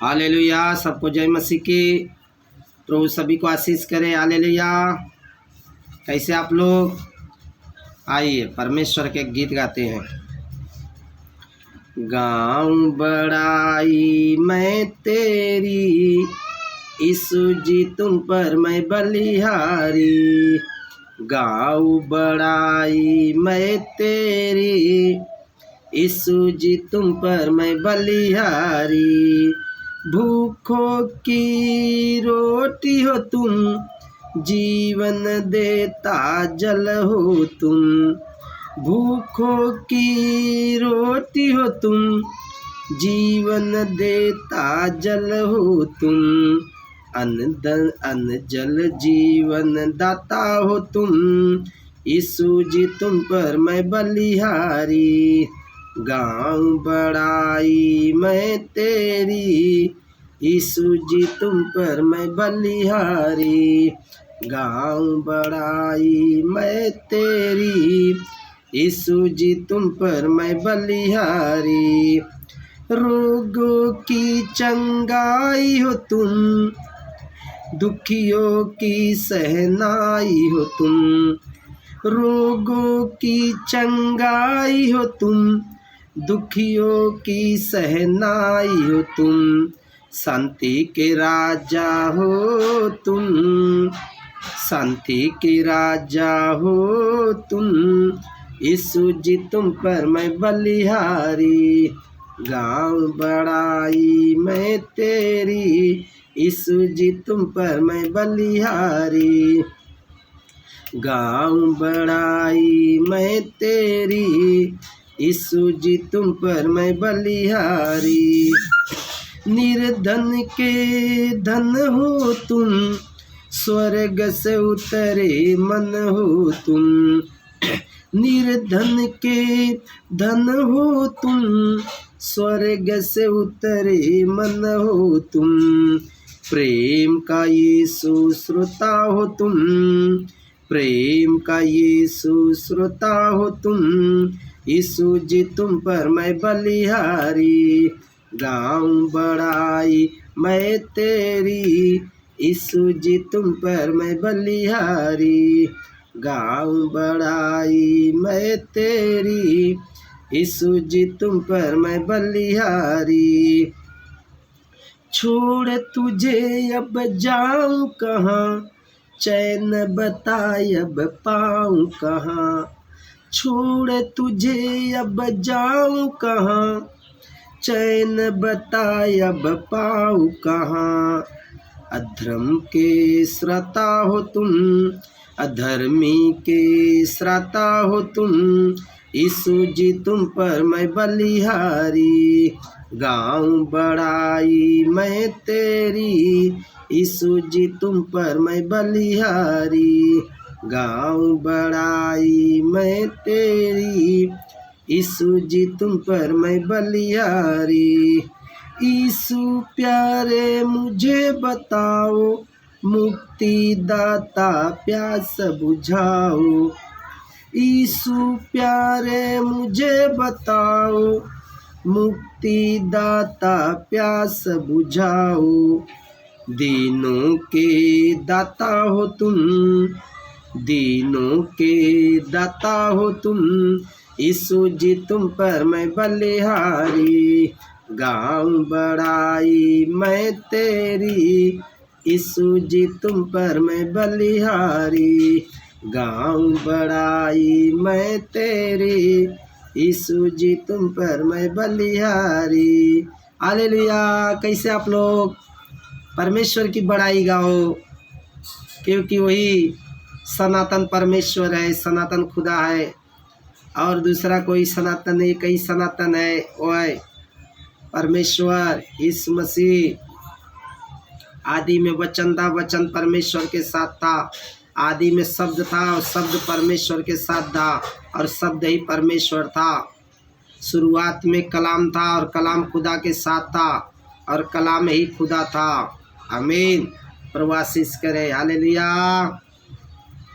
Hallelujah. सबको जय मसीह की। प्रभु सभी को आशीष करे। हालेलुया। कैसे आप लोग? आइए परमेश्वर के गीत गाते हैं। गाऊं बड़ाई मैं तेरी, यीशु जी तुम पर मैं बलिहारी। गाऊं बड़ाई मैं तेरी, यीशु जी तुम पर मैं बलिहारी। भूखों की रोटी हो तुम, जीवन देता जल हो तुम। भूखों की रोटी हो तुम, जीवन देता जल हो तुम। अन्न जल जीवन दाता हो तुम, यीशु जी तुम पर मैं बलिहारी। गाऊं बड़ाई मैं तेरी, यीशु जी तुम पर मैं बलिहारी। गाऊं बड़ाई मैं तेरी, यीशु जी तुम पर मैं बलिहारी। रोगों की चंगाई हो तुम, दुखियों की सहनाई हो तुम। रोगों की चंगाई हो तुम, दुखियों की सहनाई हो तुम। शांति के राजा हो तुम, शांति के राजा हो तुम, यीशु जी तुम पर मैं बलिहारी। गाऊं बड़ाई मैं तेरी, यीशु जी तुम पर मैं बलिहारी। गाऊं बड़ाई मैं तेरी, यीशु जी तुम पर मैं बलिहारी। निर्धन के धन हो तुम, स्वर्ग से उतरे मन हो तुम। निर्धन के धन हो तुम, स्वर्ग से उतरे मन हो तुम। प्रेम का यीशु श्रोता हो तुम, प्रेम का यीशु श्रोता हो तुम, यीशु जी तुम पर मैं बलिहारी। गाऊं बड़ाई मैं तेरी, यीशु जी तुम पर मैं बलिहारी। गाऊं बड़ाई मैं तेरी, यीशु जी तुम पर मैं बलिहारी। छोड़ तुझे अब जाऊं कहाँ, चैन बता अब पाऊं कहाँ। छोड़ तुझे अब जाऊं कहाँ, चैन बता अब पाऊं कहाँ। अधर्म के श्राता हो तुम, अधर्मी के श्राता हो तुम, यीशु जी तुम पर मैं बलिहारी। गाऊं बड़ाई मैं तेरी, यीशु जी तुम पर मैं बलिहारी। गाऊं बड़ाई मैं तेरी, यीशु जी तुम पर मैं बलिहारी। यीशु प्यारे मुझे बताओ, मुक्ति दाता प्यास बुझाओ। यीशु प्यारे मुझे बताओ, मुक्ति दाता प्यास बुझाओ। दीनों के दाता हो तुम, दीनों के दाता हो तुम, यीशु जी तुम पर मैं बलिहारी। गाऊं बड़ाई मैं तेरी, यीशु जी तुम पर मैं बलिहारी। गाऊं बड़ाई मैं तेरी, यीशु जी तुम पर मैं बलिहारी। हालेलुया। कैसे आप लोग? परमेश्वर की बड़ाई गाओ, क्योंकि वही सनातन परमेश्वर है, सनातन खुदा है। और दूसरा कोई सनातन नहीं, कई सनातन है। वो है परमेश्वर यीशु मसीह। आदि में वचन था, वचन परमेश्वर के साथ था। आदि में शब्द था और शब्द परमेश्वर के साथ था और शब्द ही परमेश्वर था। शुरुआत में कलाम था और कलाम खुदा के साथ था और कलाम ही खुदा था। आमीन। प्रभु आशीष करे। हालेलुया।